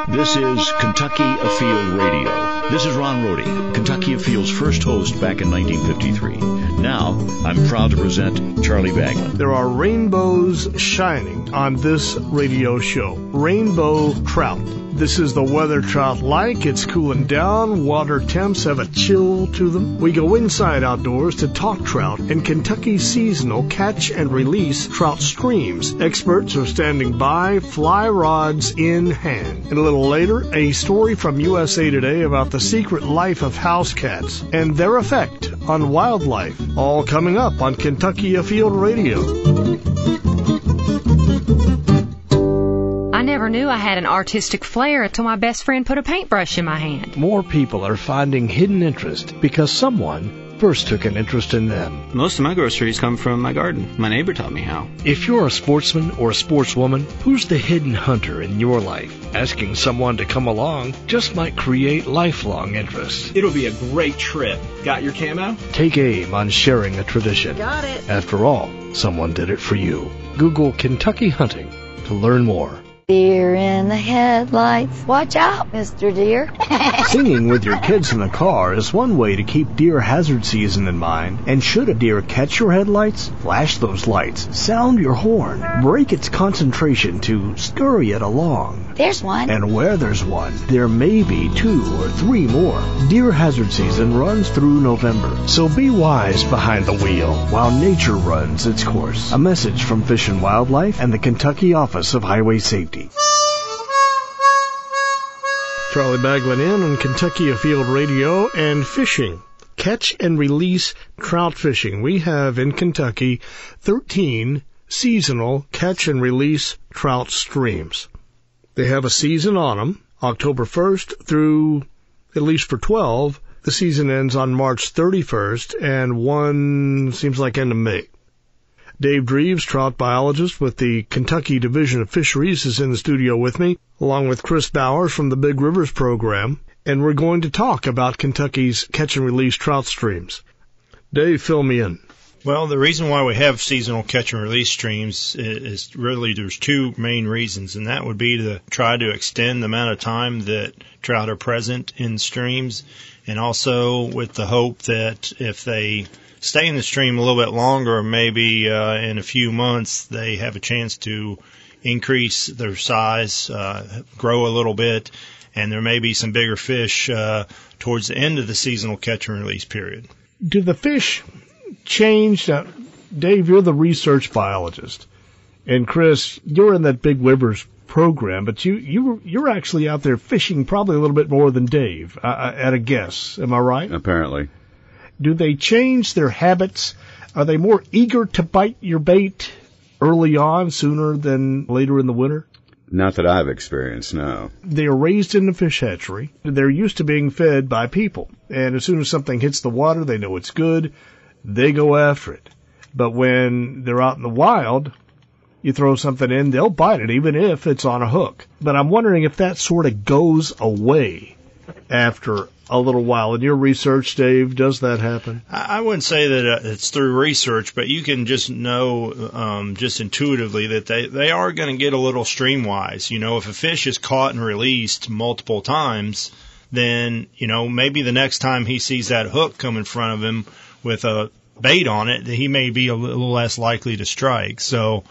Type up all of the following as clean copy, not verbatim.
This is Kentucky Afield Radio. This is Ron Rohde, Kentucky Afield's first host back in 1953. Now, I'm proud to present Charlie Baglin. There are rainbows shining on this radio show. Rainbow trout. This is the weather trout like. It's cooling down. Water temps have a chill to them. We go inside outdoors to talk trout and Kentucky's seasonal catch and release trout streams. Experts are standing by, fly rods in hand. And a little later, a story from USA Today about the secret life of house cats and their effect on wildlife. All coming up on Kentucky Afield Radio. I never knew I had an artistic flair until my best friend put a paintbrush in my hand. More people are finding hidden interest because someone first took an interest in them. Most of my groceries come from my garden. My neighbor taught me how. If you're a sportsman or a sportswoman, who's the hidden hunter in your life? Asking someone to come along just might create lifelong interest. It'll be a great trip. Got your camo? Take aim on sharing a tradition. Got it. After all, someone did it for you. Google Kentucky Hunting to learn more. Deer in the headlights. Watch out, Mr. Deer. Singing with your kids in the car is one way to keep deer hazard season in mind. And should a deer catch your headlights, flash those lights, sound your horn, break its concentration to scurry it along. There's one. And where there's one, there may be 2 or 3 more. Deer hazard season runs through November, so be wise behind the wheel while nature runs its course. A message from Fish and Wildlife and the Kentucky Office of Highway Safety. Charlie Baglin in on Kentucky Afield Radio and fishing. Catch and release trout fishing. We have in Kentucky 13 seasonal catch and release trout streams. They have a season on them, October 1st through, at least for 12, the season ends on March 31st, and one seems like end of May. Dave Dreves, trout biologist with the Kentucky Division of Fisheries, is in the studio with me, along with Chris Bowers from the Big Rivers program, and we're going to talk about Kentucky's catch and release trout streams. Dave, fill me in. Well, the reason why we have seasonal catch and release streams is really there's 2 main reasons, and that would be to try to extend the amount of time that trout are present in streams, and also with the hope that if they stay in the stream a little bit longer, maybe in a few months, they have a chance to increase their size, grow a little bit, and there may be some bigger fish towards the end of the seasonal catch and release period. Do the fish change? Dave, you're the research biologist, and Chris, you're in that Big Rivers program, but you're actually out there fishing probably a little bit more than Dave, at a guess. Am I right? Apparently. Do they change their habits? Are they more eager to bite your bait early on, sooner than later in the winter? Not that I've experienced, no. They are raised in the fish hatchery. They're used to being fed by people. And as soon as something hits the water, they know it's good. They go after it. But when they're out in the wild, you throw something in, they'll bite it, even if it's on a hook. But I'm wondering if that sort of goes away after a little while. In your research, Dave, does that happen? I wouldn't say that it's through research, but you can just know just intuitively that they are going to get a little streamwise. You know, if a fish is caught and released multiple times, then, you know, maybe the next time he sees that hook come in front of him with a bait on it, he may be a little less likely to strike. So,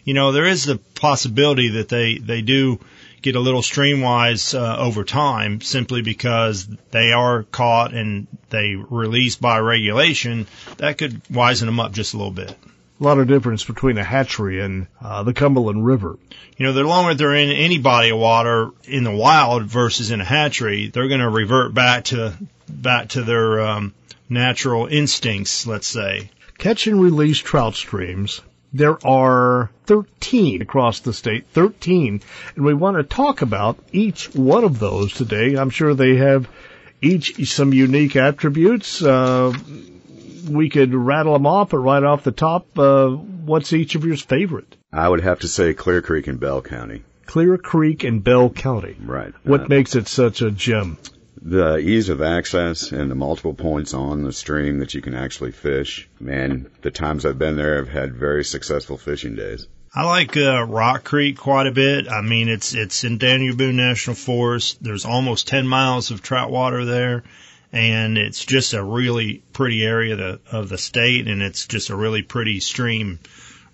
you know, there is the possibility that they do get a little streamwise over time, simply because they are caught and they release by regulation. That could wisen them up just a little bit. A lot of difference between a hatchery and the Cumberland River. You know, the longer they're in any body of water in the wild versus in a hatchery, they're going to revert back to their natural instincts, let's say. Catch and release trout streams. There are 13 across the state, 13, and we want to talk about each one of those today. I'm sure they have each some unique attributes. We could rattle them off, but right off the top, what's each of yours favorite? I would have to say Clear Creek in Bell County. Clear Creek in Bell County. Right. What makes it such a gem? The ease of access and the multiple points on the stream that you can actually fish. Man, the times I've been there, I've had very successful fishing days. I like Rock Creek quite a bit. I mean, it's in Daniel Boone National Forest. There's almost 10 miles of trout water there, and it's just a really pretty area of the state, and it's just a really pretty stream.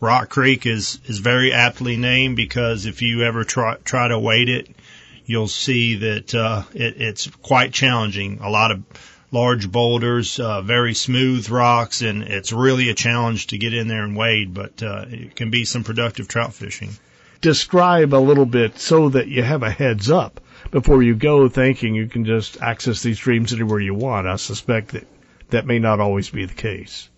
Rock Creek is very aptly named because if you ever try to wade it, you'll see that it's quite challenging. A lot of large boulders, very smooth rocks, and it's really a challenge to get in there and wade, but it can be some productive trout fishing. Describe a little bit so that you have a heads up before you go, thinking you can just access these streams anywhere you want. I suspect that may not always be the case.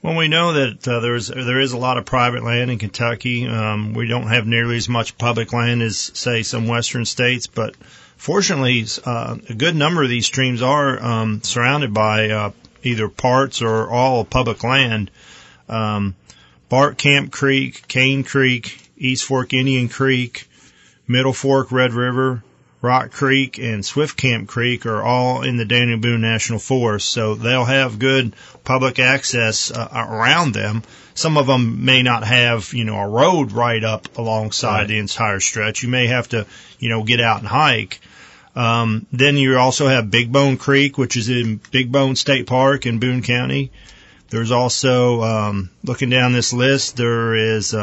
Well, we know that there is a lot of private land in Kentucky. We don't have nearly as much public land as, say, some western states, but fortunately, a good number of these streams are surrounded by either parts or all public land. Bark Camp Creek, Cane Creek, East Fork Indian Creek, Middle Fork Red River, Rock Creek, and Swift Camp Creek are all in the Daniel Boone National Forest, so they'll have good public access around them. Some of them may not have, a road right up alongside the entire stretch. You may have to, get out and hike. Then you also have Big Bone Creek, which is in Big Bone State Park in Boone County. There's also, looking down this list, there is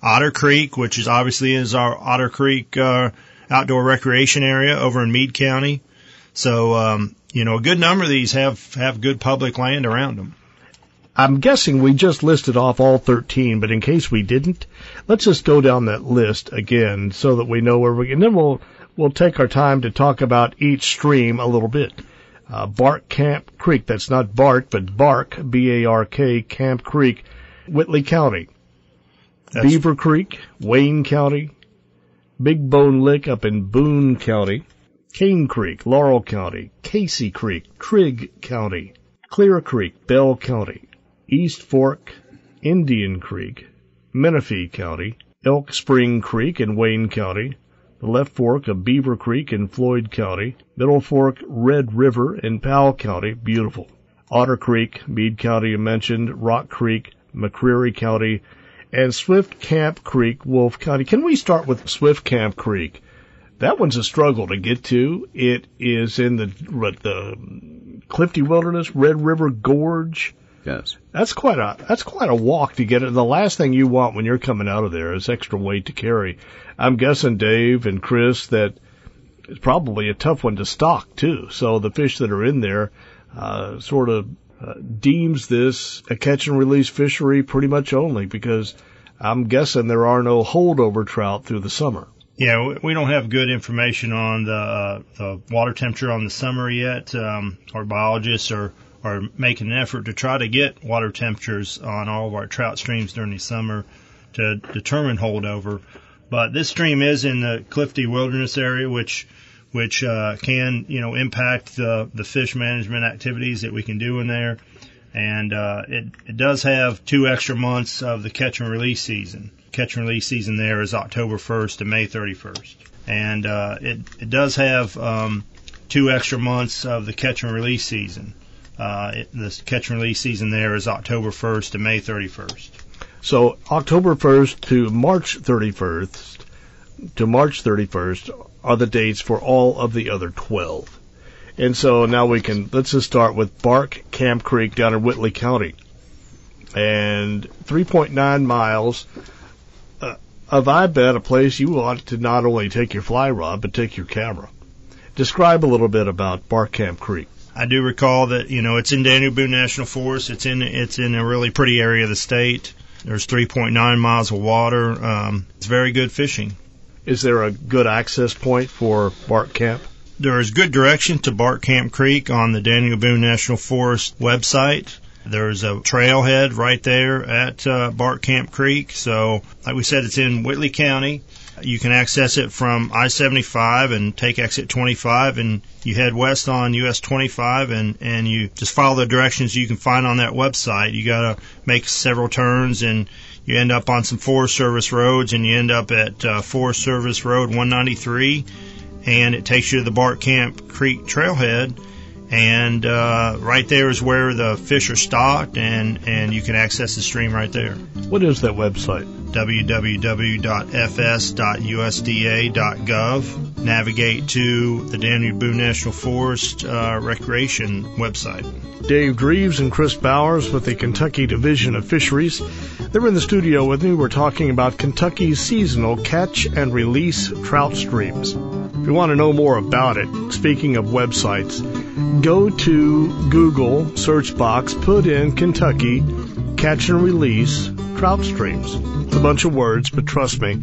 Otter Creek, which is obviously our Otter Creek outdoor recreation area over in Meade County. So, a good number of these have good public land around them. I'm guessing we just listed off all 13, but in case we didn't, let's just go down that list again so that we know where and then we'll take our time to talk about each stream a little bit. Bark Camp Creek, that's not Bark, but Bark, B-A-R-K, Camp Creek, Whitley County. Beaver Creek, Wayne County. Big Bone Lick up in Boone County. Cane Creek, Laurel County. Casey Creek, Trigg County. Clear Creek, Bell County. East Fork, Indian Creek, Menifee County. Elk Spring Creek in Wayne County. The left fork of Beaver Creek in Floyd County. Middle Fork, Red River in Powell County. Beautiful. Otter Creek, Meade County you mentioned. Rock Creek, McCreary County. And Swift Camp Creek, Wolf County. Can we start with Swift Camp Creek? That one's a struggle to get to. It is in the Clifty Wilderness, Red River Gorge. Yes. That's quite a walk to get it. The last thing you want when you're coming out of there is extra weight to carry. I'm guessing, Dave and Chris, that it's probably a tough one to stock too. So the fish that are in there deems this a catch and release fishery pretty much only, because I'm guessing there are no holdover trout through the summer. Yeah, we don't have good information on the water temperature on the summer yet. Our biologists are making an effort to try to get water temperatures on all of our trout streams during the summer to determine holdover. But this stream is in the Clifty Wilderness area, which can, impact the fish management activities that we can do in there. And it does have 2 extra months of the catch and release season. Catch and release season there is October 1st to May 31st. And it does have 2 extra months of the catch and release season. The catch and release season there is October 1st to May 31st. So October 1st to March 31st are the dates for all of the other 12. And so now let's just start with Bark Camp Creek down in Whitley County. And 3.9 miles of, I bet, a place you want to not only take your fly rod, but take your camera. Describe a little bit about Bark Camp Creek. I do recall that, it's in Daniel Boone National Forest. It's in a really pretty area of the state. There's 3.9 miles of water. It's very good fishing. Is there a good access point for Bark Camp? There is good direction to Bark Camp Creek on the Daniel Boone National Forest website. There's a trailhead right there at Bark Camp Creek. So, like we said, it's in Whitley County. You can access it from I-75 and take exit 25, and you head west on US 25, and you just follow the directions you can find on that website. You got to make several turns, and you end up on some Forest Service roads, and you end up at Forest Service Road 193, and it takes you to the Bark Camp Creek trailhead. And right there is where the fish are stocked, and you can access the stream right there. What is that website? www.fs.usda.gov. Navigate to the Daniel Boone National Forest Recreation website. Dave Dreves and Chris Bowers with the Kentucky Division of Fisheries. They're in the studio with me. We're talking about Kentucky's seasonal catch and release trout streams. If you want to know more about it, speaking of websites, go to Google search box, put in Kentucky catch and release trout streams. It's a bunch of words, but trust me,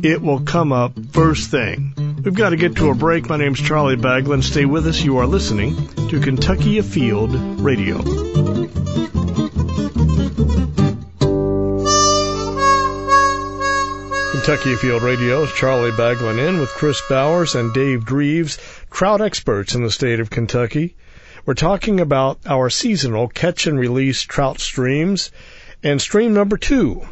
it will come up first thing. We've got to get to a break. My name's Charlie Baglin. Stay with us. You are listening to Kentucky Afield Radio. Kentucky Afield Radio's Charlie Baglin in with Chris Bowers and Dave Dreves, trout experts in the state of Kentucky. We're talking about our seasonal catch and release trout streams, and stream number 2,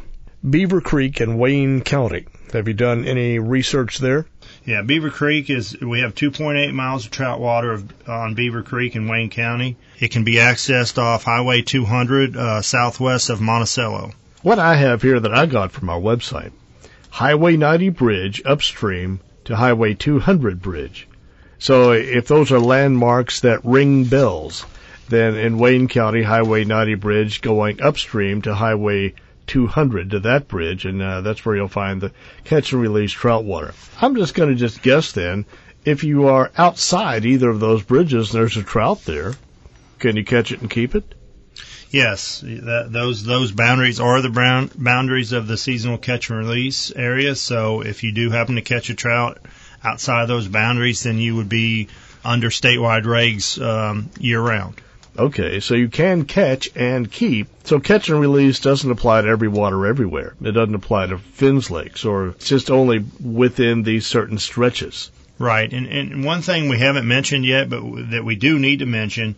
Beaver Creek in Wayne County. Have you done any research there? Yeah, Beaver Creek we have 2.8 miles of trout water on Beaver Creek in Wayne County. It can be accessed off Highway 200 southwest of Monticello. What I have here that I got from our website, Highway 90 bridge upstream to Highway 200 bridge. So if those are landmarks that ring bells, then in Wayne County, Highway 90 bridge going upstream to Highway 200 to that bridge, and that's where you'll find the catch and release trout water. I'm just going to guess then, if you are outside either of those bridges and there's a trout there, can you catch it and keep it? Yes, those boundaries are the boundaries of the seasonal catch and release area. So if you do happen to catch a trout outside those boundaries, then you would be under statewide regs year-round. Okay, so you can catch and keep. So catch and release doesn't apply to every water everywhere. It doesn't apply to Finn's Lakes, or it's just only within these certain stretches. Right, and one thing we haven't mentioned yet, but that we do need to mention,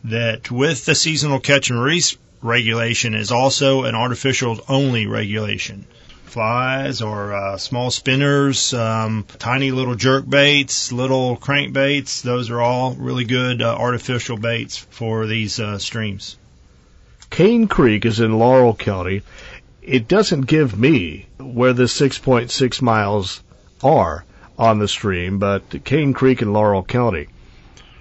that with the seasonal catch and release regulation is also an artificial only regulation. Flies or small spinners, tiny little jerk baits, little crank baits, those are all really good artificial baits for these streams. Cane Creek is in Laurel County. It doesn't give me where the 6.6 miles are on the stream, but Cane Creek in Laurel County.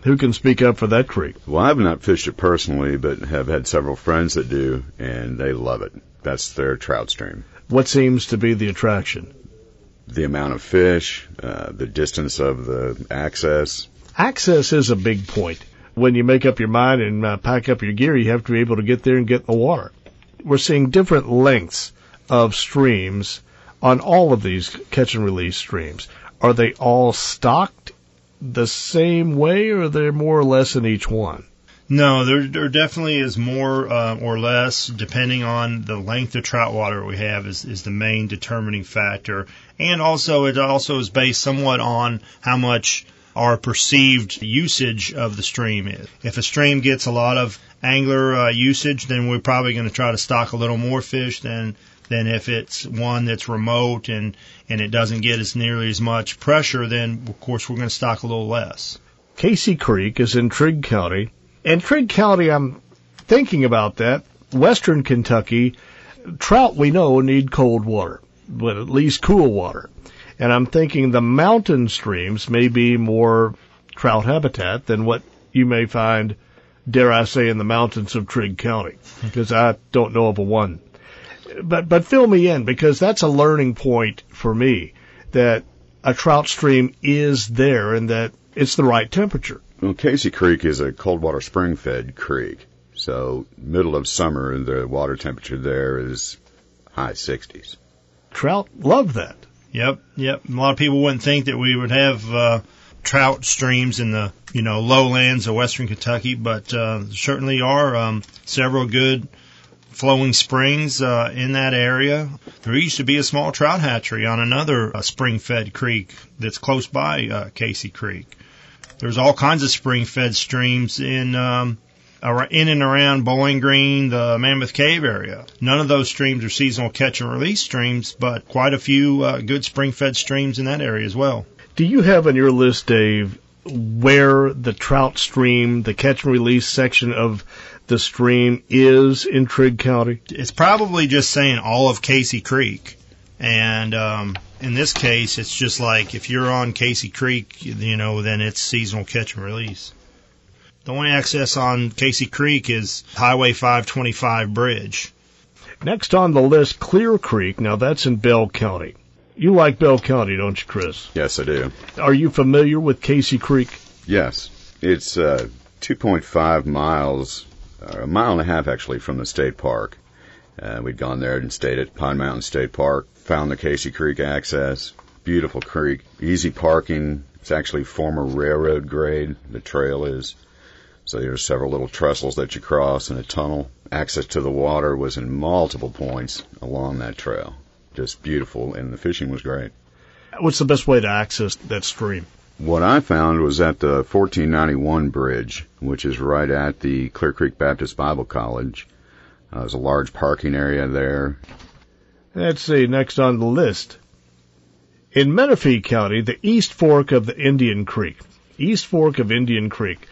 Who can speak up for that creek? Well, I've not fished it personally, but have had several friends that do, and they love it. That's their trout stream. What seems to be the attraction? The amount of fish, the distance of the access. Access is a big point. When you make up your mind and pack up your gear, you have to be able to get there and get in the water. We're seeing different lengths of streams on all of these catch and release streams. Are they all stocked the same way, or are there more or less in each one? No, there definitely is more or less, depending on the length of trout water we have is the main determining factor. And also, it also is based somewhat on how much our perceived usage of the stream is. If a stream gets a lot of angler usage, then we're probably going to try to stock a little more fish than if it's one that's remote and it doesn't get as nearly as much pressure, then, of course, we're going to stock a little less. Casey Creek is in Trigg County. And Trigg County, I'm thinking about that. Western Kentucky, trout we know need cold water, but at least cool water. And I'm thinking the mountain streams may be more trout habitat than what you may find, dare I say, in the mountains of Trigg County, because I don't know of a one. But fill me in, because that's a learning point for me, that a trout stream is there and that it's the right temperature. Well, Casey Creek is a cold water spring-fed creek, so middle of summer, the water temperature there is high 60s. Trout love that. Yep. A lot of people wouldn't think that we would have trout streams in the lowlands of western Kentucky, but certainly are several good flowing springs in that area. There used to be a small trout hatchery on another spring-fed creek that's close by Casey Creek. There's all kinds of spring-fed streams in and around Bowling Green, the Mammoth Cave area. None of those streams are seasonal catch and release streams, but quite a few good spring-fed streams in that area as well. Do you have on your list, Dave, where the trout stream, the catch and release section of the stream is in Trigg County? It's probably just saying all of Casey Creek. And in this case, it's just like if you're on Casey Creek, then it's seasonal catch and release. The only access on Casey Creek is Highway 525 bridge. Next on the list, Clear Creek. Now, that's in Bell County. You like Bell County, don't you, Chris? Yes, I do. Are you familiar with Casey Creek? Yes. It's 2.5 miles, a mile and a half actually, from the state park. We'd gone there and stayed at Pine Mountain State Park, found the Casey Creek access. Beautiful creek, easy parking. It's actually former railroad grade, the trail is. So there's several little trestles that you cross and a tunnel. Access to the water was in multiple points along that trail. Just beautiful, and the fishing was great. What's the best way to access that stream? What I found was at the 1491 bridge, which is right at the Clear Creek Baptist Bible College. There's a large parking area there. Let's see, next on the list. In Menifee County, the East Fork of the Indian Creek. East Fork of Indian Creek.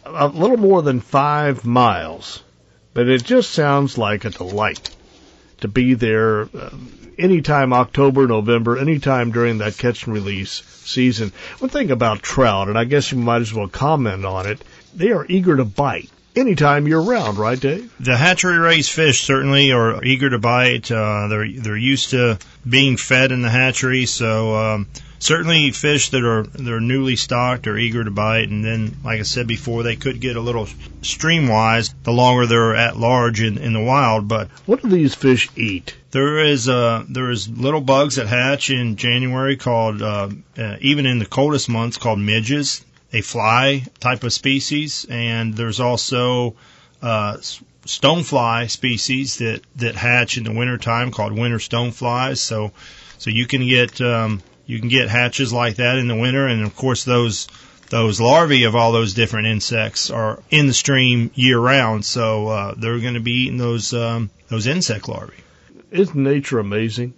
A little more than 5 miles, but it just sounds like a delight to be there anytime October, November, anytime during that catch and release season. One thing about trout, and I guess you might as well comment on it, they are eager to bite anytime year round, right, Dave? The hatchery raised fish certainly are eager to bite. They're used to being fed in the hatchery, so certainly fish that are newly stocked are eager to bite. And then, like I said before, they could get a little stream-wise the longer they're at large in the wild. But what do these fish eat? There is little bugs that hatch in January called, even in the coldest months, called midges, a fly type of species. And there's also stonefly species that hatch in the wintertime called winter stoneflies. So you can get hatches like that in the winter, and of course those larvae of all those different insects are in the stream year round. So they're going to be eating those insect larvae. Isn't nature amazing?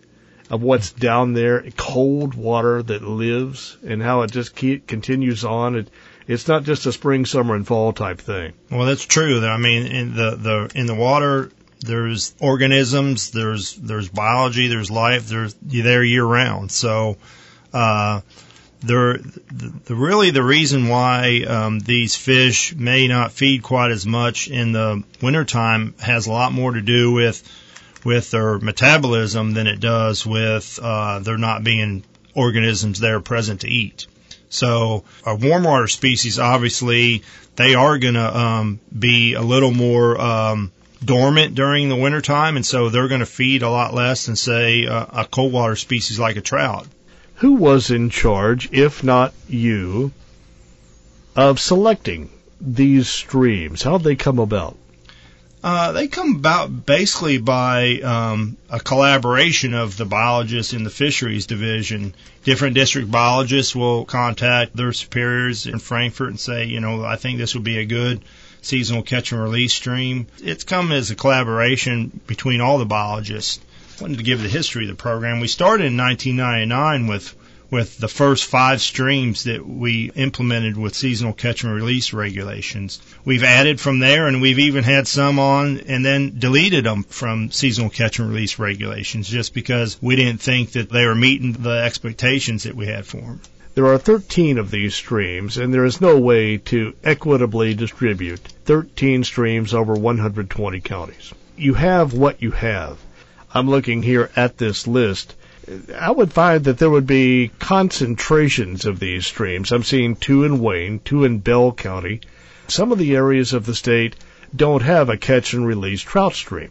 Of what's down there, cold water that lives, and how it just continues on. It's not just a spring, summer, and fall type thing. Well, that's true. I mean, in the water, there's organisms, there's biology, there's life, they're there year round. So, the reason why these fish may not feed quite as much in the wintertime has a lot more to do with their metabolism than it does with there not being organisms there present to eat. So a warm water species, obviously, they are going to be a little more dormant during the wintertime, and so they're going to feed a lot less than, say, a cold water species like a trout. Who was in charge, if not you, of selecting these streams? How did they come about? They come about basically by a collaboration of the biologists in the Fisheries Division. Different district biologists will contact their superiors in Frankfort and say, I think this would be a good seasonal catch and release stream. It's come as a collaboration between all the biologists. I wanted to give the history of the program. We started in 1999 with the first 5 streams that we implemented with seasonal catch and release regulations. We've added from there, and we've even had some on and then deleted them from seasonal catch and release regulations just because we didn't think that they were meeting the expectations that we had for them. There are 13 of these streams, and there is no way to equitably distribute 13 streams over 120 counties. You have what you have. I'm looking here at this list. I would find that there would be concentrations of these streams. I'm seeing 2 in Wayne, 2 in Bell County. Some of the areas of the state don't have a catch and release trout stream,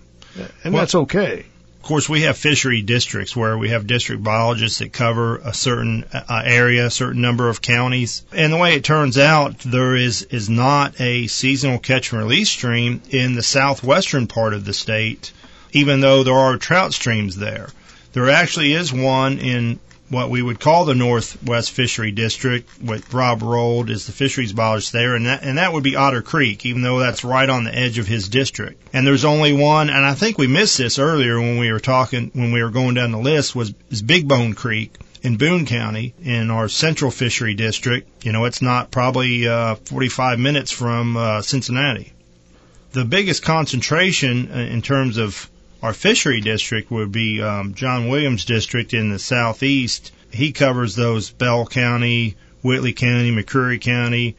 and that's okay. Of course, we have fishery districts where we have district biologists that cover a certain area, a certain number of counties. And the way it turns out, there is not a seasonal catch and release stream in the southwestern part of the state, even though there are trout streams there. There actually is one in what we would call the Northwest Fishery District, with Rob Rold is the fisheries biologist there, and that would be Otter Creek, even though that's right on the edge of his district. And there's only one, and I think we missed this earlier when we were going down the list, is Big Bone Creek. in Boone County in our central fishery district. It's not probably 45 minutes from Cincinnati. The biggest concentration in terms of our fishery district would be John Williams' district in the southeast. He covers those Bell County, Whitley County, McCreary County,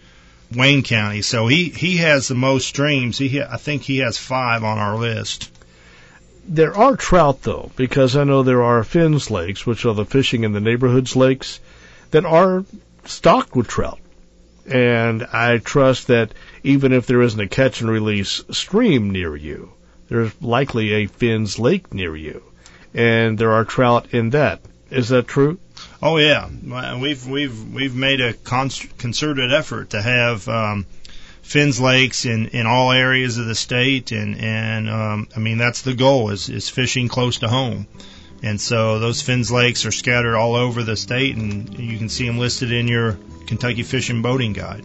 Wayne County. So he has the most streams. I think he has 5 on our list. There are trout, though, because I know there are Finn's lakes, which are the fishing in the neighborhoods lakes, that are stocked with trout. And I trust that even if there isn't a catch-and-release stream near you, there's likely a Finn's lake near you, and there are trout in that. Is that true? Oh yeah, we've made a concerted effort to have Finn's lakes in all areas of the state, and I mean that's the goal is fishing close to home, and so those Finn's lakes are scattered all over the state, and you can see them listed in your Kentucky Fishing Boating Guide.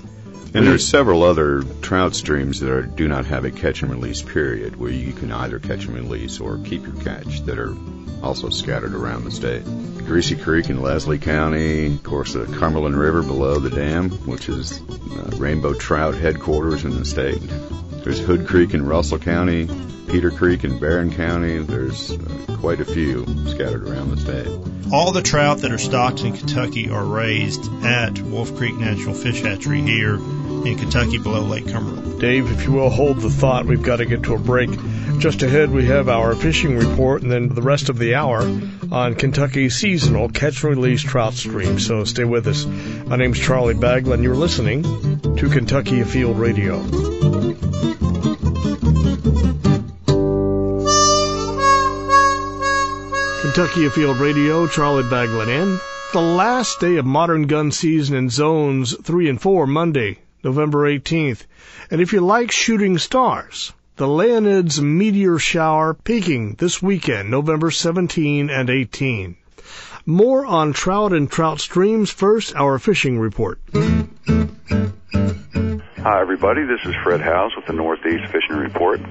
And there's several other trout streams that do not have a catch and release period, where you can either catch and release or keep your catch, that are also scattered around the state. Greasy Creek in Leslie County, of course the Cumberland River below the dam, which is rainbow trout headquarters in the state. There's Hood Creek in Russell County, Peter Creek in Barron County. There's quite a few scattered around the state. All the trout that are stocked in Kentucky are raised at Wolf Creek National Fish Hatchery here in Kentucky below Lake Cumberland. Dave, if you will, hold the thought. We've got to get to a break. Just ahead, we have our fishing report and then the rest of the hour on Kentucky's seasonal catch-and-release trout stream. So stay with us. My name's Charlie Bagwell, and you're listening to Kentucky Afield Radio. Kentucky Afield Radio, Charlie Bagwell in. The last day of modern gun season in zones 3 and 4, Monday, November 18th. And if you like shooting stars, the Leonids meteor shower peaking this weekend, November 17 and 18. More on trout and trout streams. First, our fishing report. Hi, everybody. This is Fred House with the Northeast Fishing Report.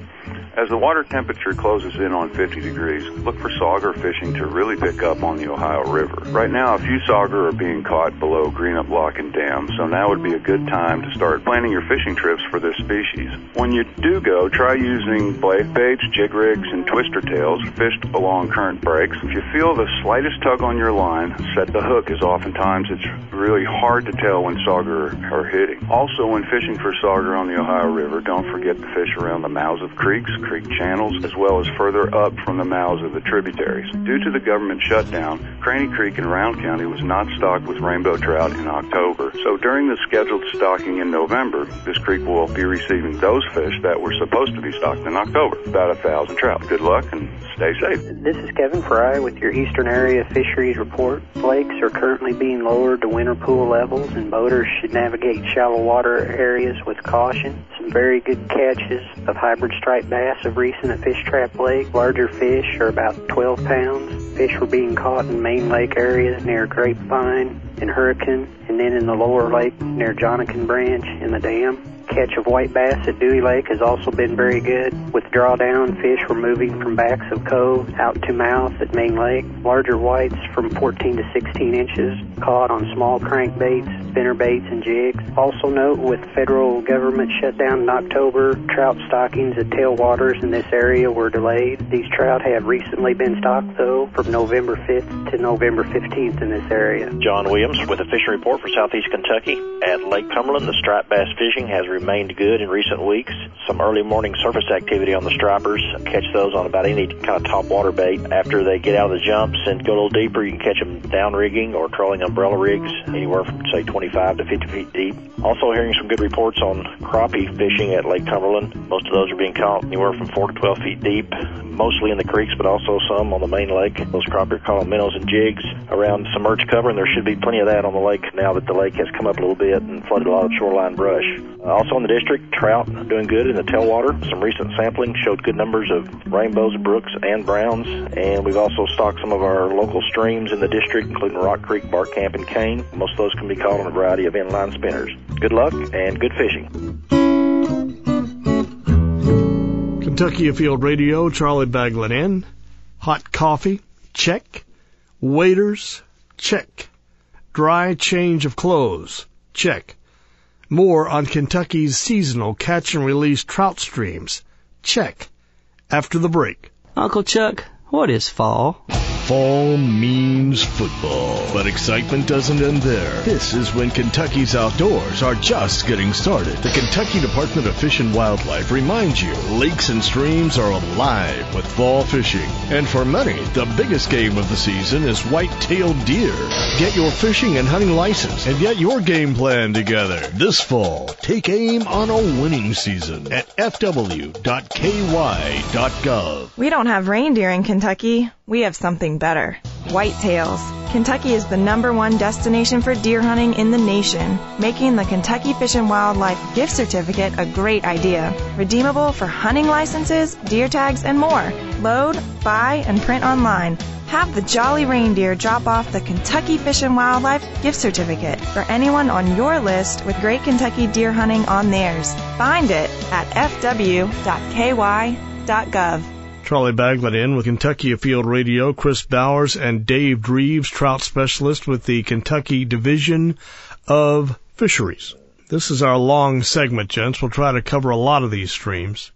As the water temperature closes in on 50 degrees, look for sauger fishing to really pick up on the Ohio River. Right now, a few sauger are being caught below Greenup Lock and Dam, so now would be a good time to start planning your fishing trips for this species. When you do go, try using blade baits, jig rigs, and twister tails fished along current breaks. If you feel the slightest tug on your line, set the hook, as oftentimes it's really hard to tell when sauger are hitting. Also, when fishing for sauger on the Ohio River, don't forget to fish around the mouths of creeks, creek channels, as well as further up from the mouths of the tributaries. Due to the government shutdown, Craney Creek in Round County was not stocked with rainbow trout in October. So during the scheduled stocking in November, this creek will be receiving those fish that were supposed to be stocked in October, about 1,000 trout. Good luck and stay safe. This is Kevin Fry with your Eastern Area Fisheries Report. Lakes are currently being lowered to winter pool levels, and boaters should navigate shallow water areas with caution. Some very good catches of hybrid striped bass of recent at Fish Trap Lake. Larger fish are about 12 pounds. Fish were being caught in main lake areas near Grapevine and Hurricane, and then in the lower lake near Jonakin Branch in the dam. Catch of white bass at Dewey Lake has also been very good. With drawdown, fish were moving from backs of cove out to mouth at Main Lake. Larger whites from 14 to 16 inches caught on small crankbaits, spinner baits, and jigs. Also note, with federal government shutdown in October, trout stockings at tailwaters in this area were delayed. These trout have recently been stocked, though, from November 5th to November 15th in this area. John Williams with a fishing report for Southeast Kentucky. At Lake Cumberland, the striped bass fishing has remained good in recent weeks. Some early morning surface activity on the stripers. Catch those on about any kind of top water bait. After they get out of the jumps and go a little deeper, you can catch them down rigging or trolling umbrella rigs, anywhere from, say, 25 to 50 feet deep. Also hearing some good reports on crappie fishing at Lake Cumberland. Most of those are being caught anywhere from 4 to 12 feet deep, mostly in the creeks, but also some on the main lake. Those crappie are caught on minnows and jigs around submerged cover, and there should be plenty of that on the lake now that the lake has come up a little bit and flooded a lot of shoreline brush. Also in the district, trout doing good in the tailwater. Some recent sampling showed good numbers of rainbows, brooks, and browns, and we've also stocked some of our local streams in the district, including Rock Creek, Bark Camp, and Cane. Most of those can be caught on a variety of inline spinners. Good luck and good fishing. Kentucky Afield Radio, Charlie Bagwell in. Hot coffee, check. Waders, Check. Dry change of clothes? Check. More on Kentucky's seasonal catch-and-release trout streams? Check. After the break. Uncle Chuck, what is fall? Fall means football, but excitement doesn't end there. This is when Kentucky's outdoors are just getting started. The Kentucky Department of Fish and Wildlife reminds you lakes and streams are alive with fall fishing. And for many, the biggest game of the season is white-tailed deer. Get your fishing and hunting license and get your game plan together. This fall, take aim on a winning season at fw.ky.gov. We don't have reindeer in Kentucky. We have something better. Whitetails. Kentucky is the #1 destination for deer hunting in the nation, making the Kentucky Fish and Wildlife gift certificate a great idea. Redeemable for hunting licenses, deer tags, and more. Load, buy, and print online. Have the Jolly Reindeer drop off the Kentucky Fish and Wildlife gift certificate for anyone on your list with great Kentucky deer hunting on theirs. Find it at fw.ky.gov. Charlie Baglin in with Kentucky Afield Radio, Chris Bowers and Dave Dreves, trout specialist with the Kentucky Division of Fisheries. This is our long segment, gents. We'll try to cover a lot of these streams.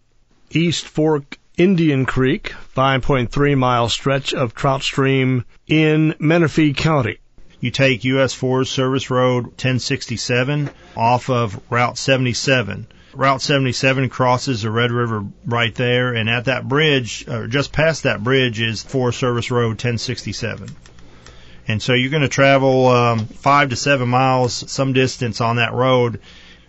East Fork Indian Creek, 5.3-mile stretch of trout stream in Menifee County. You take U.S. Forest Service Road 1067 off of Route 77. Route 77 crosses the Red River right there, and at that bridge, or just past that bridge, is Forest Service Road 1067. And so you're going to travel 5 to 7 miles, some distance on that road,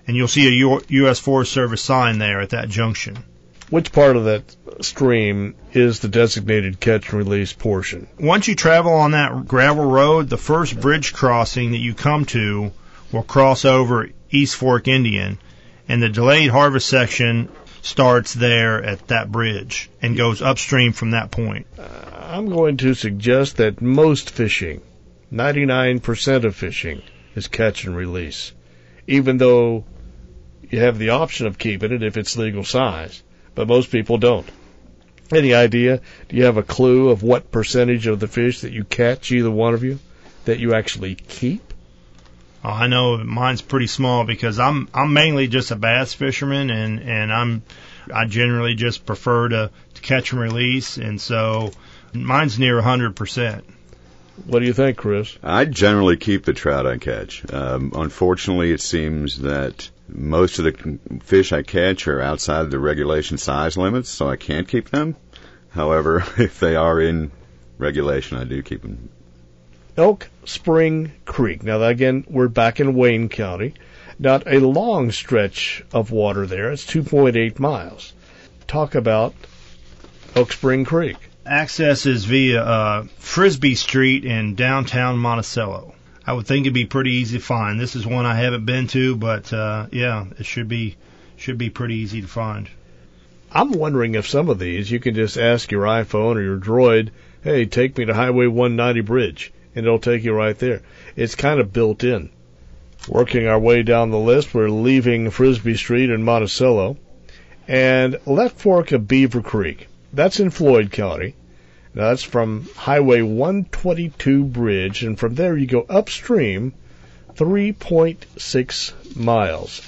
and you'll see a U.S. Forest Service sign there at that junction. Which part of that stream is the designated catch-and-release portion? Once you travel on that gravel road, the first bridge crossing that you come to will cross over East Fork Indian, and the delayed harvest section starts there at that bridge and goes upstream from that point. I'm going to suggest that most fishing, 99% of fishing, is catch and release, even though you have the option of keeping it if it's legal size, but most people don't. Any idea? Do you have a clue of what percentage of the fish that you catch, either one of you, that you actually keep? I know mine's pretty small because I'm mainly just a bass fisherman, and I generally just prefer to catch and release, and so mine's near 100%. What do you think, Chris? I generally keep the trout I catch. Unfortunately, it seems that most of the fish I catch are outside the regulation size limits, so I can't keep them. However, if they are in regulation, I do keep them. Elk Spring Creek. Now, again, we're back in Wayne County. Not a long stretch of water there. It's 2.8 miles. Talk about Elk Spring Creek. Access is via Frisbee Street in downtown Monticello. I would think it'd be pretty easy to find. This is one I haven't been to, but yeah, it should be pretty easy to find. I'm wondering if some of these you can just ask your iPhone or your Droid, hey, take me to Highway 190 Bridge, and it'll take you right there. It's kind of built in. Working our way down the list, we're leaving Frisbee Street in Monticello, and Left Fork of Beaver Creek. That's in Floyd County. Now, that's from Highway 122 Bridge, and from there you go upstream 3.6 miles.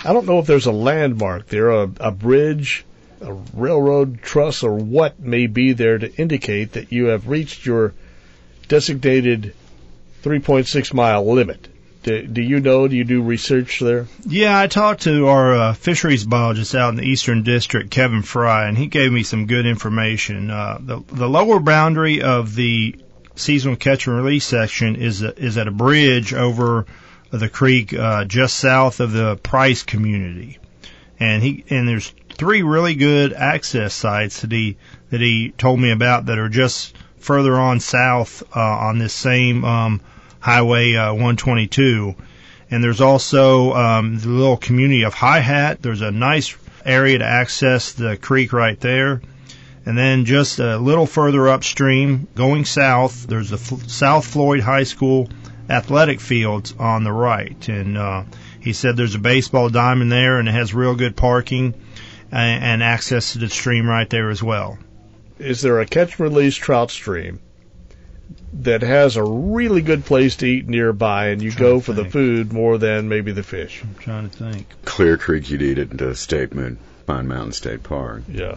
I don't know if there's a landmark there, a bridge, a railroad truss, or what may be there to indicate that you have reached your designated 3.6 mile limit. Do you know? Do you do research there? Yeah, I talked to our fisheries biologist out in the Eastern District, Kevin Fry, and he gave me some good information. The lower boundary of the seasonal catch and release section is at a bridge over the creek just south of the Price community, and there's 3 really good access sites that he told me about that are just further on south on this same Highway 122. And there's also the little community of High Hat. There's a nice area to access the creek right there. And then just a little further upstream, going south, there's the South Floyd High School athletic fields on the right. And he said there's a baseball diamond there, and it has real good parking and access to the stream right there as well. Is there a catch-and-release trout stream that has a really good place to eat nearby, and you go for the food more than maybe the fish? I'm trying to think. Clear Creek, you'd eat it into Pine Mountain State Park. Yeah.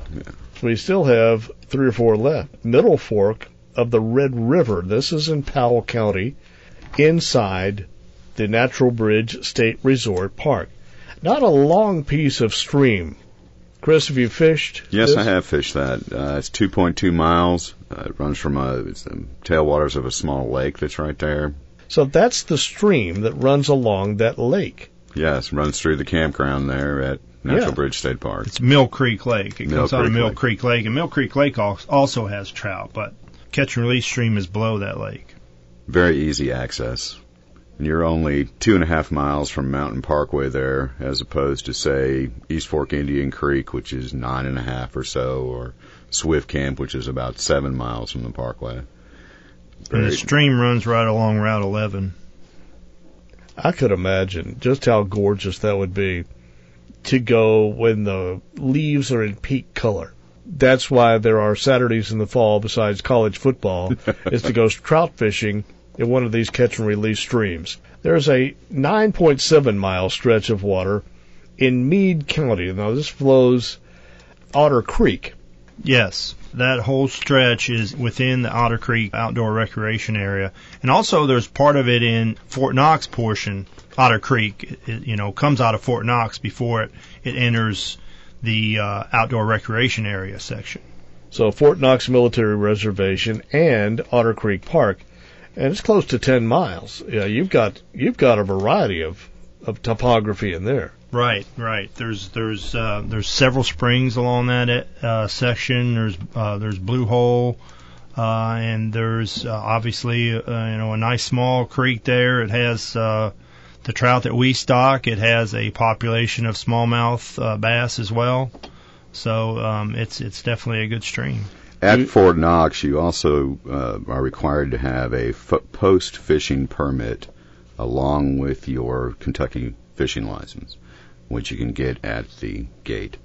So we still have 3 or 4 left. Middle Fork of the Red River. This is in Powell County, inside the Natural Bridge State Resort Park. Not a long piece of stream. Chris, have you fished? Yes, this? I have fished that. It's 2.2 miles. It runs from it's the tailwaters of a small lake that's right there. So that's the stream that runs along that lake. Yes, runs through the campground there at Natural Bridge State Park. It's Mill Creek Lake. It comes out of Mill Lake. Creek Lake, and Mill Creek Lake also has trout, but catch and release stream is below that lake. Very easy access. And you're only 2.5 miles from Mountain Parkway there, as opposed to, say, East Fork Indian Creek, which is 9.5 or so, or Swift Camp, which is about 7 miles from the parkway. And the stream runs right along Route 11. I could imagine just how gorgeous that would be to go when the leaves are in peak color. That's why there are Saturdays in the fall, besides college football, is to go trout fishing in one of these catch-and-release streams. There's a 9.7-mile stretch of water in Meade County. Now, this flows Otter Creek. Yes, that whole stretch is within the Otter Creek outdoor recreation area. And also there's part of it in Fort Knox portion. Otter Creek, comes out of Fort Knox before it enters the outdoor recreation area section. So Fort Knox Military Reservation and Otter Creek Park. And it's close to 10 miles. Yeah, you've got a variety of topography in there. Right. There's several springs along that section. There's Blue Hole, and there's obviously a nice small creek there. It has the trout that we stock. It has a population of smallmouth bass as well. So it's definitely a good stream. At Fort Knox, you also are required to have a post fishing permit along with your Kentucky fishing license, which you can get at the gate.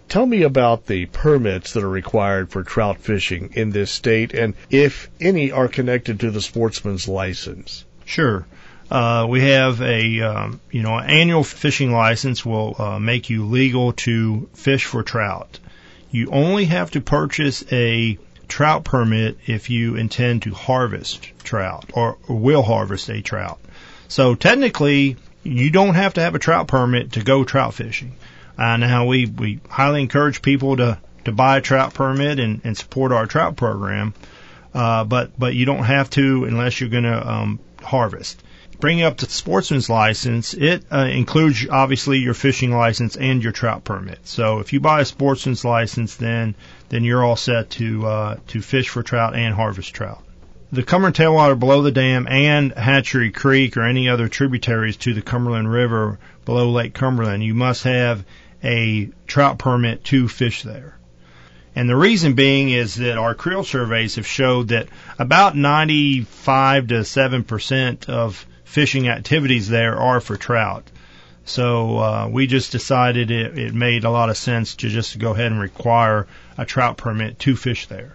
Tell me about the permits that are required for trout fishing in this state, and if any are connected to the sportsman's license. Sure. We have an annual fishing license will make you legal to fish for trout. You only have to purchase a trout permit if you intend to harvest trout or will harvest a trout. So technically, you don't have to have a trout permit to go trout fishing. Now we highly encourage people to buy a trout permit and support our trout program, but you don't have to unless you're going to harvest. Bringing up the sportsman's license, it includes obviously your fishing license and your trout permit. So if you buy a sportsman's license, then you're all set to fish for trout and harvest trout. The Cumberland tailwater below the dam and Hatchery Creek or any other tributaries to the Cumberland River below Lake Cumberland, you must have a trout permit to fish there. And the reason being is that our creel surveys have showed that about 95 to 7% of fishing activities there are for trout. So we just decided it made a lot of sense to just go ahead and require a trout permit to fish there.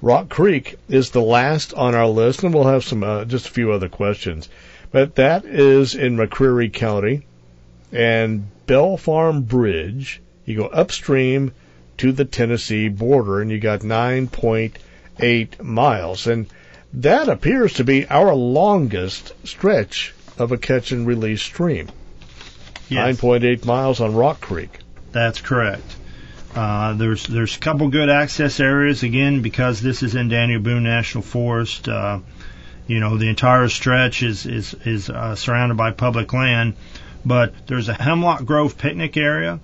Rock Creek is the last on our list, and we'll have some just a few other questions. But that is in McCreary County, and Bell Farm Bridge. You go upstream to the Tennessee border, and you got 9.8 miles. And that appears to be our longest stretch of a catch-and-release stream. Yes. 9.8 miles on Rock Creek. That's correct. There's a couple good access areas, again, because this is in Daniel Boone National Forest. The entire stretch is surrounded by public land, but there's a Hemlock Grove picnic area,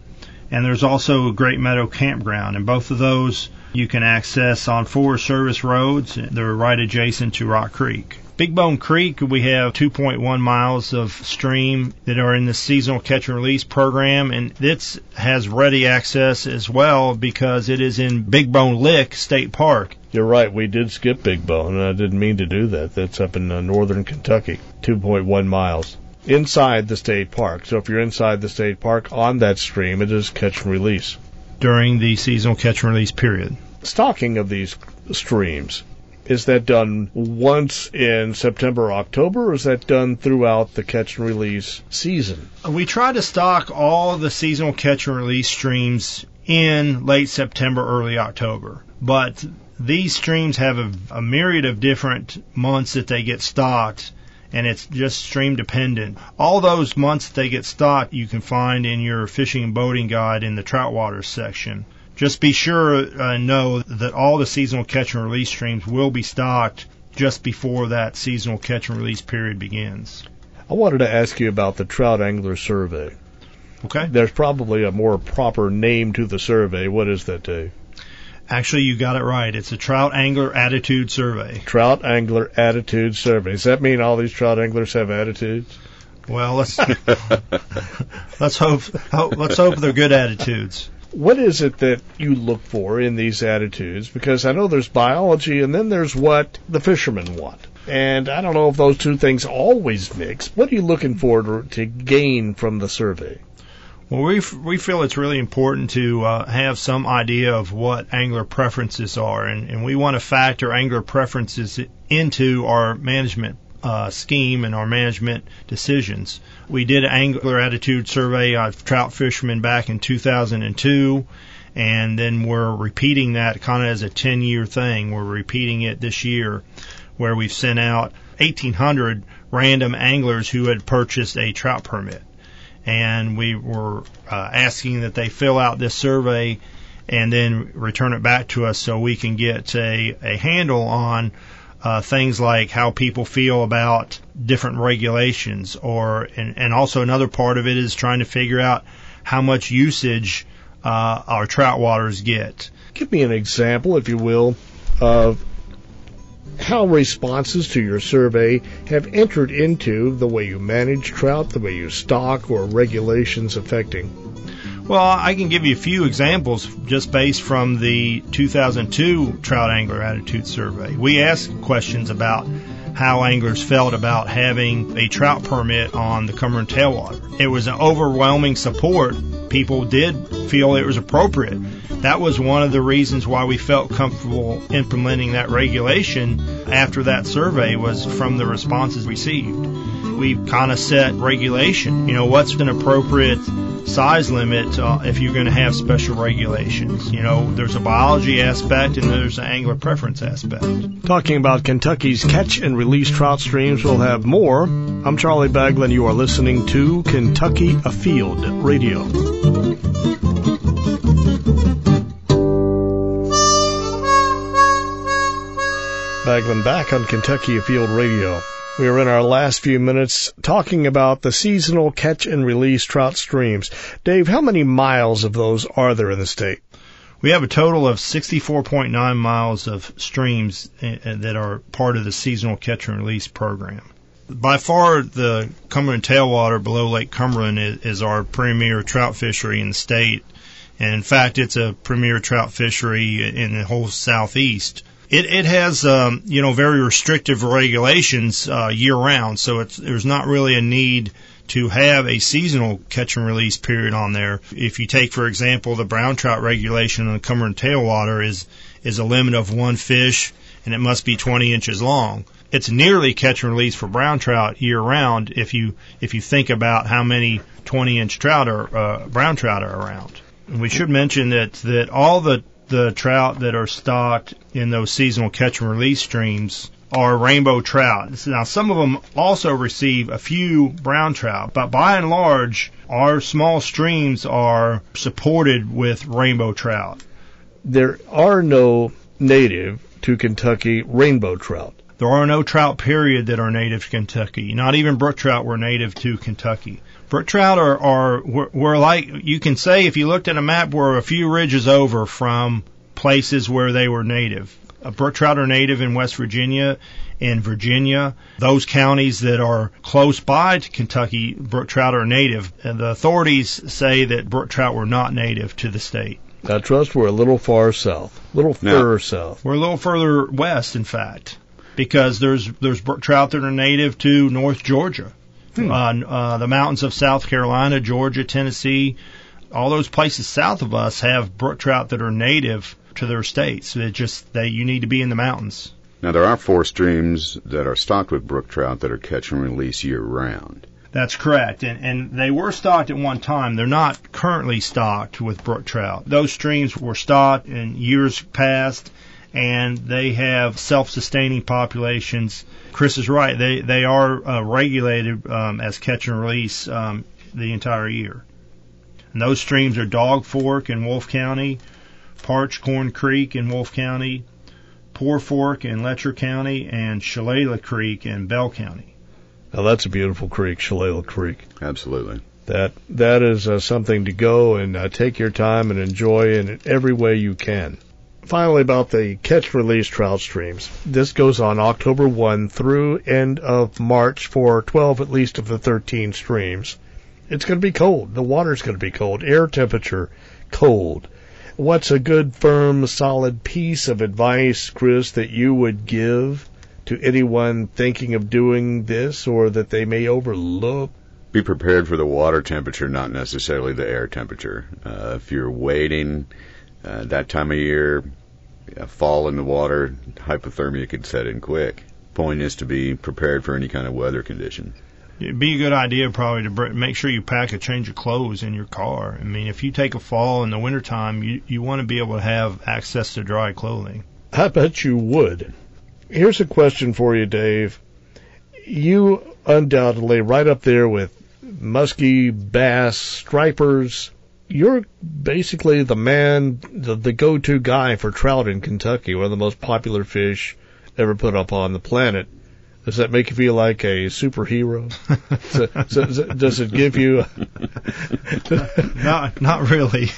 and there's also a Great Meadow campground, and both of those you can access on Forest Service roads. They're right adjacent to Rock Creek. Big Bone Creek, we have 2.1 miles of stream that are in the seasonal catch and release program, and this has ready access as well because it is in Big Bone Lick State Park. You're right, we did skip Big Bone, and I didn't mean to do that. That's up in northern Kentucky, 2.1 miles inside the state park. So if you're inside the state park on that stream, it is catch and release. During the seasonal catch and release period. Stocking of these streams. Is that done once in September, October, or is that done throughout the catch and release season? We try to stock all the seasonal catch and release streams in late September, early October. But these streams have a myriad of different months that they get stocked, and it's just stream dependent. All those months that they get stocked you can find in your fishing and boating guide in the trout waters section. Just be sure and know that all the seasonal catch and release streams will be stocked just before that seasonal catch and release period begins. I wanted to ask you about the Trout Angler Survey. Okay. There's probably a more proper name to the survey. What is that, Dave? Actually, you got it right. It's a Trout Angler Attitude Survey. Trout Angler Attitude Survey. Does that mean all these trout anglers have attitudes? Well, let's hope they're good attitudes. What is it that you look for in these attitudes? Because I know there's biology and then there's what the fishermen want. And I don't know if those two things always mix. What are you looking for to gain from the survey? Well, we feel it's really important to have some idea of what angler preferences are, and we want to factor angler preferences into our management scheme and our management decisions. We did an angler attitude survey of trout fishermen back in 2002, and then we're repeating that kind of as a 10-year thing. We're repeating it this year, where we've sent out 1,800 random anglers who had purchased a trout permit. And we were asking that they fill out this survey and then return it back to us so we can get a handle on things like how people feel about different regulations, and also another part of it is trying to figure out how much usage our trout waters get. Give me an example, if you will, of how responses to your survey have entered into the way you manage trout, the way you stock, or regulations affecting. Well, I can give you a few examples just based from the 2002 Trout Angler Attitude Survey. We asked questions about how anglers felt about having a trout permit on the Cumberland tailwater. It was an overwhelming support. People did feel it was appropriate. That was one of the reasons why we felt comfortable implementing that regulation after that survey, was from the responses received. We kind of set regulation. You know, what's an appropriate size limit if you're going to have special regulations? You know, there's a biology aspect and there's an angler preference aspect. Talking about Kentucky's catch and release trout streams, we'll have more. I'm Charlie Baglin. You are listening to Kentucky Afield Radio. Baglin back on Kentucky Afield Radio. We are in our last few minutes talking about the seasonal catch and release trout streams. Dave, how many miles of those are there in the state? We have a total of 64.9 miles of streams that are part of the seasonal catch and release program. By far, the Cumberland tailwater below Lake Cumberland is our premier trout fishery in the state. And in fact, it's a premier trout fishery in the whole southeast. It has, very restrictive regulations year-round, so there's not really a need to have a seasonal catch and release period on there. If you take, for example, the brown trout regulation on the Cumberland tailwater is a limit of one fish, and it must be 20 inches long. It's nearly catch and release for brown trout year-round if you think about how many 20-inch trout or brown trout are around. And we should mention that all the trout that are stocked in those seasonal catch and release streams are rainbow trout. Now, some of them also receive a few brown trout, but by and large, our small streams are supported with rainbow trout. There are no native to Kentucky rainbow trout. There are no trout, period, that are native to Kentucky. Not even brook trout were native to Kentucky. Brook trout we're like, you can say, if you looked at a map, we're a few ridges over from places where they were native. Brook trout are native in West Virginia and Virginia. Those counties that are close by to Kentucky, brook trout are native. And the authorities say that brook trout were not native to the state. I trust we're a little far south, a little further south. We're a little further west, in fact, because there's brook trout that are native to North Georgia. The mountains of South Carolina, Georgia, Tennessee, all those places south of us have brook trout that are native to their states. You need to be in the mountains. Now, there are 4 streams that are stocked with brook trout that are catch and release year-round. That's correct, and they were stocked at one time. They're not currently stocked with brook trout. Those streams were stocked in years past, and they have self-sustaining populations. Chris is right. They are regulated as catch and release the entire year. And those streams are Dog Fork in Wolfe County, Parchcorn Creek in Wolfe County, Poor Fork in Letcher County, and Shalala Creek in Bell County. Now, that's a beautiful creek, Shalala Creek. Absolutely. That is something to go and take your time and enjoy in every way you can. Finally, about the catch-release trout streams. This goes on October 1 through end of March for 12 at least of the 13 streams. It's going to be cold. The water's going to be cold. Air temperature, cold. What's a good, firm, solid piece of advice, Chris, that you would give to anyone thinking of doing this or that they may overlook? Be prepared for the water temperature, not necessarily the air temperature. If you're waiting that time of year, a fall in the water, hypothermia could set in quick. Point is to be prepared for any kind of weather condition. It'd be a good idea probably to make sure you pack a change of clothes in your car. I mean, if you take a fall in the wintertime, you want to be able to have access to dry clothing. I bet you would. Here's a question for you, Dave. You undoubtedly right up there with muskie, bass, stripers. You're basically the man, the go-to guy for trout in Kentucky, one of the most popular fish ever put up on the planet. Does that make you feel like a superhero? so does it give you... Not really.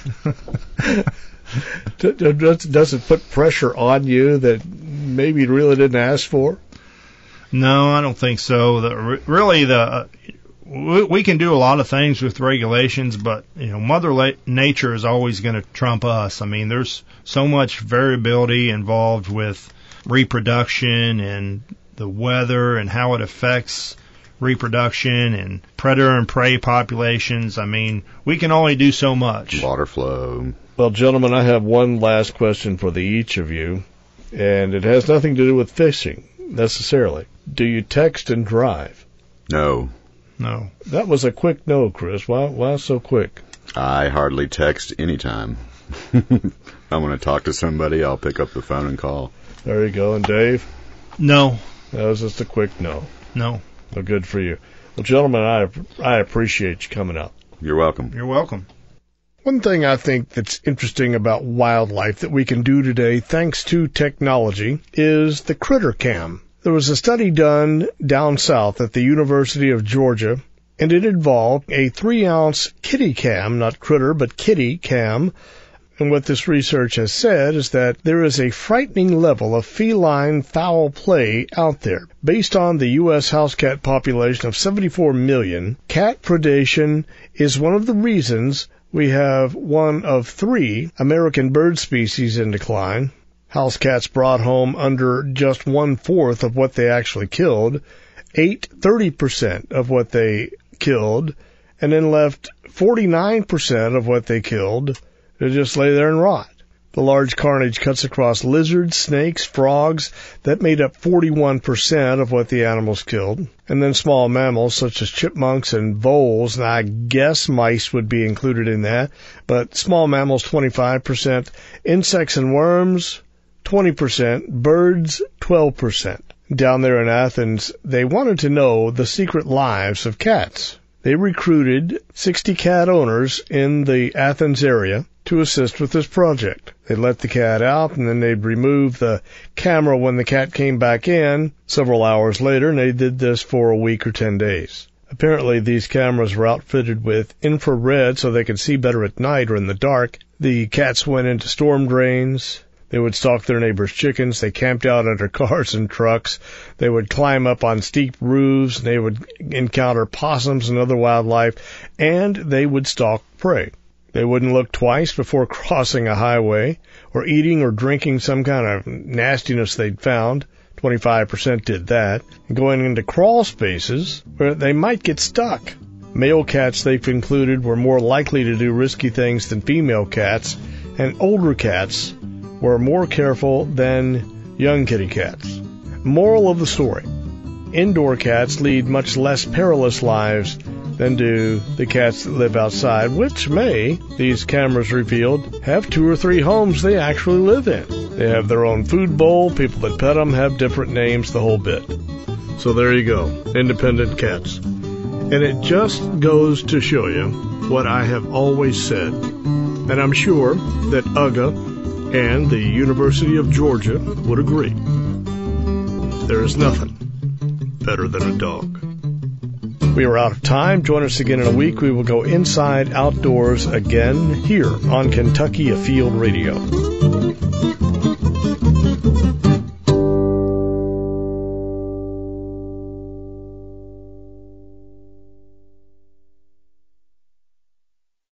Does it put pressure on you that maybe you really didn't ask for? No, I don't think so. We can do a lot of things with regulations, but Mother Nature is always going to trump us. I mean, there's so much variability involved with reproduction and the weather and how it affects reproduction and predator and prey populations. I mean, we can only do so much. Water flow. Well, gentlemen, I have one last question for each of you, and it has nothing to do with fishing necessarily. Do you text and drive? No. No. That was a quick no, Chris. Why so quick? I hardly text anytime. If I want to talk to somebody, I'll pick up the phone and call. There you go. And Dave? No. That was just a quick no. No. Well, good for you. Well, gentlemen, I appreciate you coming up. You're welcome. You're welcome. One thing I think that's interesting about wildlife that we can do today, thanks to technology, is the critter cam. There was a study done down south at the University of Georgia, and it involved a 3-ounce kitty cam, not critter, but kitty cam. And what this research has said is that there is a frightening level of feline foul play out there. Based on the U.S. house cat population of 74 million, cat predation is one of the reasons we have one of 3 American bird species in decline. House cats brought home under just 1/4 of what they actually killed, ate 30% of what they killed, and then left 49% of what they killed to just lay there and rot. The large carnage cuts across lizards, snakes, frogs. That made up 41% of what the animals killed. And then small mammals such as chipmunks and voles, and I guess mice would be included in that, but small mammals 25%, insects and worms 20%, birds 12%. Down there in Athens, they wanted to know the secret lives of cats. They recruited 60 cat owners in the Athens area to assist with this project. They'd let the cat out, and then they'd remove the camera when the cat came back in several hours later, and they did this for a week or 10 days. Apparently, these cameras were outfitted with infrared so they could see better at night or in the dark. The cats went into storm drains. They would stalk their neighbors' chickens. They camped out under cars and trucks. They would climb up on steep roofs. They would encounter possums and other wildlife, and they would stalk prey. They wouldn't look twice before crossing a highway or eating or drinking some kind of nastiness they'd found. 25% did that. And going into crawl spaces where they might get stuck. Male cats, they concluded, were more likely to do risky things than female cats, and older cats were more careful than young kitty cats. Moral of the story: indoor cats lead much less perilous lives than do the cats that live outside, which may, these cameras revealed, have 2 or 3 homes they actually live in. They have their own food bowl, people that pet them have different names, the whole bit. So there you go, independent cats. And it just goes to show you what I have always said, and I'm sure that UGA and the University of Georgia would agree. There is nothing better than a dog. We are out of time. Join us again in a week. We will go inside outdoors again here on Kentucky Afield Radio.